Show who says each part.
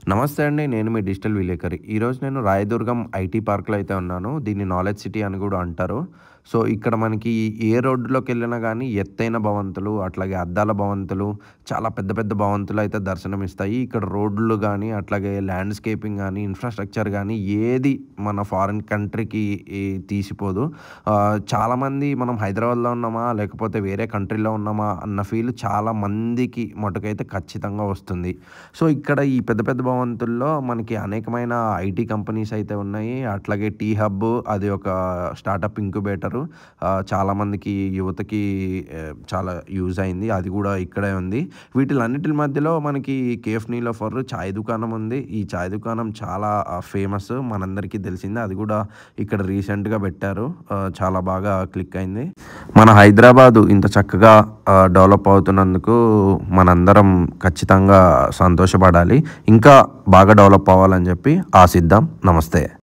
Speaker 1: నమస్తే అండి. నేను మీ డిజిటల్ విలేకరి. ఈరోజు నేను రాయదుర్గం ఐటీ పార్క్‌లో అయితే ఉన్నాను. దీన్ని నాలెడ్జ్ సిటీ అని గూడా అంటారు. సో, ఇక్కడ మనకి ఏ రోడ్డులోకెళ్ళినా గానీ ఎత్తైన భవంతులు, అట్లాగే అద్దాల భవంతులు, చాలా పెద్ద పెద్ద భవంతులయితే దర్శనమిస్తాయి. ఇక్కడ రోడ్లు గానీ, అట్లాగే ల్యాండ్‌స్కేపింగ్ గానీ, ఇన్‌ఫ్రాస్ట్రక్చర్ గానీ ఏది మన ఫారిన్ కంట్రీకి తీసిపోదు. చాలామంది మనం హైదరాబాద్‌లో ఉన్నామా, లేకపోతే వేరే కంట్రీలో ఉన్నామా అన్న ఫీల్ చాలా మందికి మటుకైతే ఖచ్చితంగా వస్తుంది. సో, ఇక్కడ ఈ పెద్ద పెద్ద భవంతుల్లో మనకి అనేకమైన ఐటీ కంపెనీస్ అయితే ఉన్నాయి. అట్లాగే టీ హబ్ అది ఒక స్టార్టప్ ఇంక్యుబేటరు. చాలామందికి యువతకి చాలా యూజ్ అయింది. అది గూడా ఇక్కడే ఉంది. వీటిలన్నిటిల మధ్యలో మనకి కేఎఫ్ నీలోఫర్ చాయ్ దుకాణం ఉంది. ఈ చాయ్ దుకాణం చాలా ఫేమస్ మనందరికీ తెలిసిందే. అది గూడా ఇక్కడ రీసెంట్‌గా పెట్టారు. చాలా బాగా క్లిక్ అయింది. మన హైదరాబాదు ఇంత చక్కగా డెవలప్ అవుతున్నందుకు మనందరం ఖచ్చితంగా సంతోషపడాలి. ఇంకా బాగా డెవలప్ అవ్వాలని చెప్పి ఆశిద్దాం. నమస్తే.